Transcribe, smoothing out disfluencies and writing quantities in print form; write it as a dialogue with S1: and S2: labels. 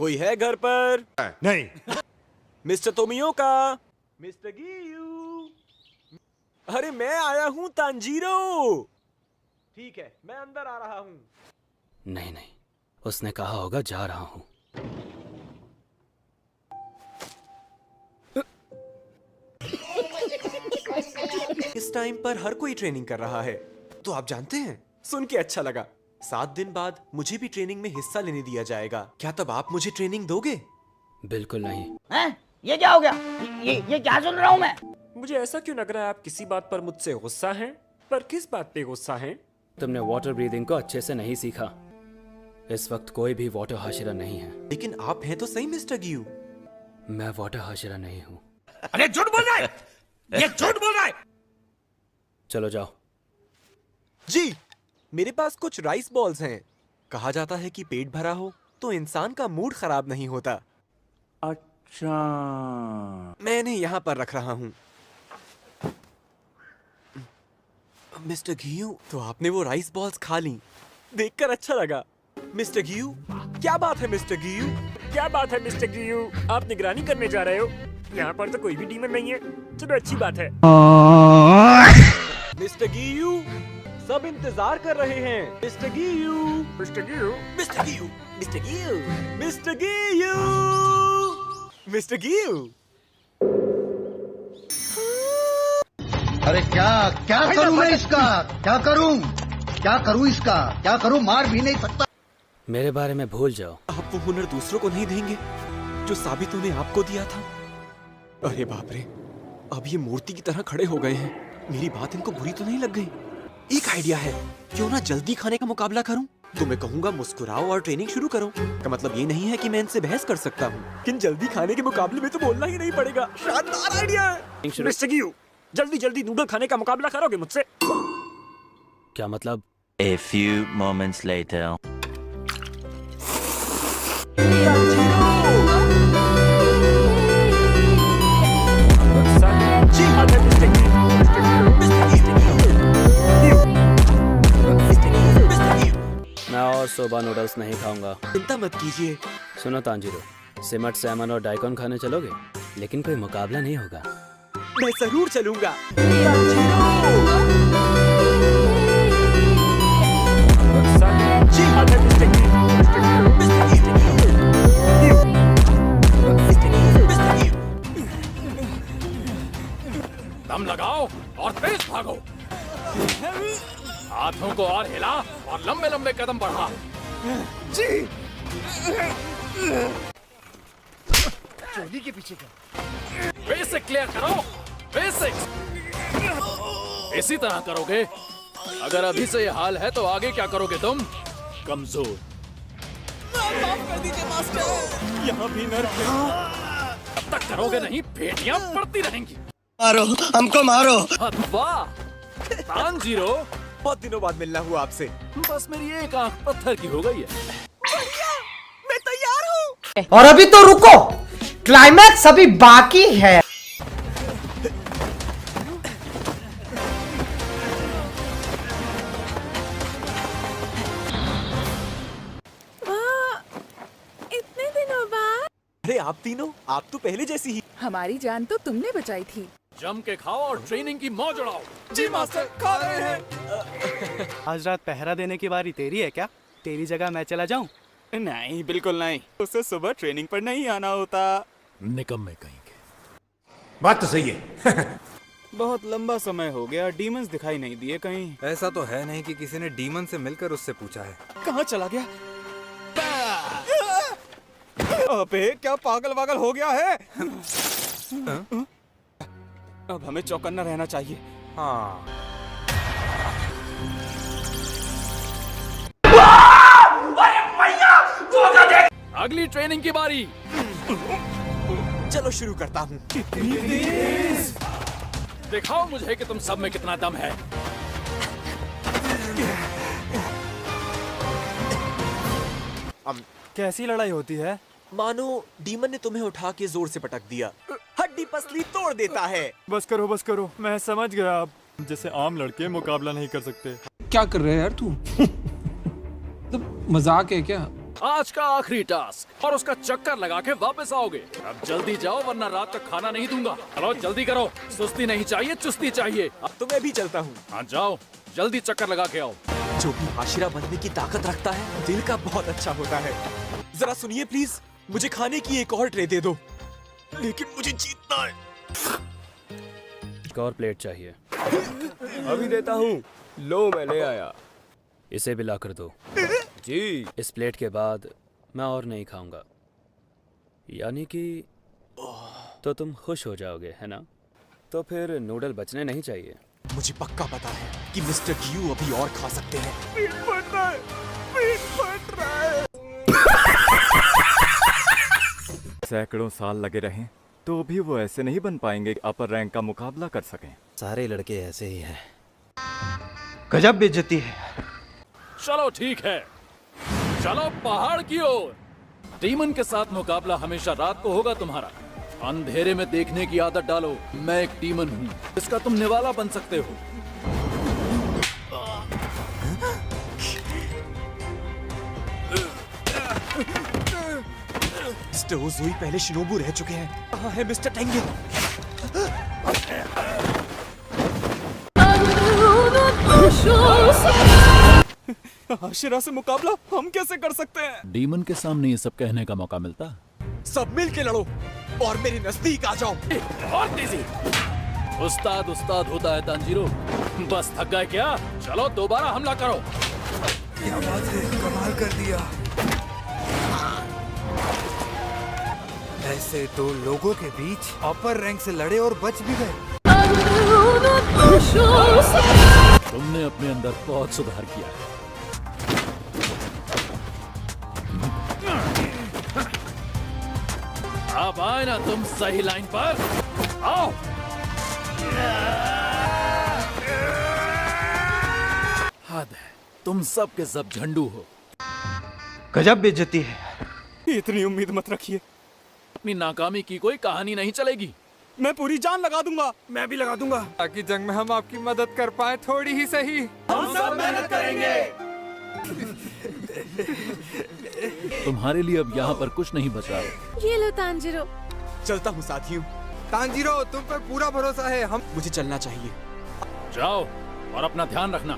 S1: कोई है घर पर?
S2: नहीं।
S1: Mister Tomioka, mister Giyu. अरे मैं आया हूँ तांजीरो। ठीक है, मैं अंदर आ रहा हूँ।
S3: नहीं नहीं, उसने कहा होगा जा रहा हूँ।
S1: इस टाइम पर हर कोई ट्रेनिंग कर रहा है, तो आप जानते हैं, सुन के अच्छा लगा। 7 दिन बाद मुझे भी ट्रेनिंग में हिस्सा लेने दिया जाएगा। क्या तब आप मुझे ट्रेनिंग दोगे?
S3: बिल्कुल नहीं।
S4: हैं? ये क्या हो गया? ये क्या सुन रहा हूँ मैं?
S1: मुझे ऐसा क्यों लग रहा है आप किसी बात पर मुझसे गुस्सा हैं? पर किस बात पे गुस्सा हैं?
S3: तुमने वाटर ब्रीदिंग को अच्छे से नहीं सीखा। इस वक्त कोई भी वाटर हाशिरा नहीं है।
S1: लेकिन आप हैं तो सही मिस्टर गियू।
S3: मैं वाटर हाशिरा नहीं हूँ।
S2: अरे झूठ बोल रहा है, ये झूठ बोल रहा है।
S3: चलो जाओ।
S1: जी, मेरे पास कुछ राइस बॉल्स हैं। कहा जाता है कि पेट भरा हो तो इंसान का मूड खराब नहीं होता।
S2: अच्छा,
S1: मैं इन्हें यहाँ पर रख रहा हूँ। मिस्टर घियू, तो आपने वो राइस बॉल्स खा ली, देखकर अच्छा लगा। मिस्टर घियू, क्या बात है मिस्टर घियू?
S5: क्या बात है मिस्टर गियू? आप निगरानी करने जा रहे हो? यहाँ पर तो कोई भी डीमन नहीं है। चलो अच्छी बात है।
S1: मिस्टर गियू, सब इंतजार कर रहे हैं। Mister Giyu,
S5: mister Giyu,
S1: mister Giyu, mister Giyu, mister Giyu, mister Giyu.
S6: अरे क्या क्या करूं मैं इसका? क्या करूं इसका? क्या करूं? मार भी नहीं सकता।
S3: मेरे बारे में भूल जाओ।
S1: आप वो हुनर दूसरों को नहीं देंगे जो साबित उन्हें आपको दिया था। अरे बाप रे, अब ये मूर्ति की तरह खड़े हो गए हैं। मेरी बात इनको बुरी तो नहीं लग गई? एक आइडिया है, क्यों ना जल्दी खाने का मुकाबला करूं? तो मैं कहूंगा मुस्कुराओ और ट्रेनिंग शुरू करो। का मतलब ये नहीं है कि मैं इनसे बहस कर सकता हूँ, लेकिन जल्दी खाने के मुकाबले में तो बोलना ही नहीं पड़ेगा। शानदार आइडिया है।
S5: मिस्टर गियू, जल्दी जल्दी नूडल खाने का मुकाबला करोगे मुझसे?
S3: क्या मतलब?
S7: A few moments later.
S5: जी हाँ मिस्टर गियू।
S3: मैं और सोबा नूडल्स नहीं खाऊंगा।
S1: चिंता मत कीजिए।
S3: सुनो तांजीरो, सिमट सैमन और डाइकॉन खाने चलोगे? लेकिन कोई मुकाबला नहीं होगा।
S1: मैं जरूर चलूंगा।
S5: जी हाँ मिस्टर
S8: दम लगाओ और तेज भागो। हाथों को और हिला और लंबे लंबे कदम बढ़ा।
S5: जी।
S6: चोली के पीछे क्या?
S8: बेसिक क्लियर करो, बेसिक। इसी तरह करोगे? अगर अभी से ये हाल है तो आगे क्या करोगे तुम? कमजोर।
S1: माफ कर दीजिए मास्टर। यहाँ भी नर्क है।
S8: अब तक करोगे नहीं, पेटियां पड़ती रहेंगी।
S6: मारो हमको, मारो।
S8: वाह तांजीरो,
S1: बहुत दिनों बाद मिलना हुआ आपसे।
S8: बस मेरी एक आंख पत्थर की हो गई है।
S1: मैं तैयार हूँ।
S4: और अभी तो रुको, क्लाइमैक्स अभी बाकी है।
S9: इतने दिनों बाद।
S1: अरे आप तीनों, आप तो पहले जैसी ही।
S9: हमारी जान तो तुमने बचाई थी।
S8: जम के खाओ और ट्रेनिंग की मौज उड़ाओ।
S1: जी मास्टर, खा रहे हैं।
S10: आज रात पहरा देने की बारी तेरी है क्या? तेरी जगह मैं चला जाऊं?
S11: नहीं, बिल्कुल नहीं। उसे सुबह ट्रेनिंग पर नहीं आना होता।
S8: निकम्मे कहेंगे।
S2: बात तो सही है।
S11: बहुत लंबा समय हो गया, डीमंस दिखाई नहीं दिए कहीं।
S12: ऐसा तो है नहीं कि किसी ने डीमन से मिलकर उससे पूछा है।
S11: कहाँ चला गया? अबे क्या पागल वागल हो गया है? अब हमें चौकन्ना रहना चाहिए।
S12: हाँ।
S8: अगली ट्रेनिंग की बारी।
S1: चलो शुरू करता हूँ।
S8: दिखाओ मुझे कि तुम सब में कितना दम है।
S11: कैसी लड़ाई होती है?
S1: मानो डीमन ने तुम्हें उठा के जोर से पटक दिया, हड्डी पसली तोड़ देता है।
S11: बस करो, मैं समझ गया। अब जैसे आम लड़के मुकाबला नहीं कर सकते।
S13: क्या कर रहे हैं यार तू? तो मजाक है क्या?
S8: आज का आखिरी टास्क और उसका चक्कर लगा के वापस आओगे। अब जल्दी जाओ वरना रात तक खाना नहीं दूंगा। चलो जल्दी करो, सुस्ती नहीं चाहिए, चुस्ती चाहिए।
S1: अब तो मैं भी चलता हूँ।
S8: हाँ जाओ, जल्दी चक्कर लगा के आओ।
S1: जो भी हाशिरा बनने की ताकत रखता है दिल का बहुत अच्छा होता है। जरा सुनिए प्लीज, मुझे खाने की एक और ट्रे दे दो, लेकिन मुझे जीतना है।
S3: एक और प्लेट चाहिए।
S5: अभी देता हूँ, लो मैं ले आया।
S3: इसे भी ला कर दो।
S5: जी।
S3: इस प्लेट के बाद मैं और नहीं खाऊंगा। यानी कि तो तुम खुश हो जाओगे, है ना? तो फिर नूडल बचने नहीं चाहिए।
S1: मुझे पक्का पता है कि मिस्टर यू अभी और खा सकते हैं।
S5: पेट फट रहा है, पेट फट रहा है।
S11: सैकड़ों साल लगे रहें तो भी वो ऐसे नहीं बन पाएंगे कि अपर रैंक का मुकाबला कर सकें।
S3: सारे लड़के ऐसे ही हैं।
S4: गजब बेइज्जती है।
S8: चलो ठीक है, चलो पहाड़ की ओर। डीमन के साथ मुकाबला हमेशा रात को होगा तुम्हारा। अंधेरे में देखने की आदत डालो। मैं एक डीमन हूँ, इसका तुम निवाला बन सकते हो।
S1: मिस्टर ओज़ुई पहले शिनोबू रह चुके हैं। कहाँ है मिस्टर टेंगे?
S11: हाशिरा से मुकाबला हम कैसे कर सकते हैं?
S8: डीमन के सामने ये सब कहने का मौका मिलता।
S1: सब मिल के लड़ो और मेरे नजदीक आ जाओ।
S8: और तेजी। उस्ताद उस्ताद होता है तांजीरो। बस थक गए क्या? चलो दोबारा हमला करो।
S12: क्या बात है, कमाल कर दिया। ऐसे दो लोगों के बीच अपर रैंक से लड़े और बच भी गए।
S8: तुमने अपने अंदर बहुत सुधार किया है। अब आए ना तुम सही लाइन पर। आओ। हद है, तुम सब के सब झंडू हो।
S4: गजब बेइज्जती है।
S11: इतनी उम्मीद मत रखिए।
S8: अपनी नाकामी की कोई कहानी नहीं चलेगी।
S11: मैं पूरी जान लगा दूंगा।
S12: मैं भी लगा दूंगा ताकि जंग में हम आपकी मदद कर पाए, थोड़ी ही सही।
S11: हम सब मेहनत करेंगे।
S8: तुम्हारे लिए अब यहाँ पर कुछ नहीं बचा है।
S9: ये लो तांजिरो।
S1: चलता हूँ साथियों।
S12: तांजीरो तुम पर पूरा भरोसा है। हम
S1: मुझे चलना चाहिए।
S8: जाओ और अपना ध्यान रखना।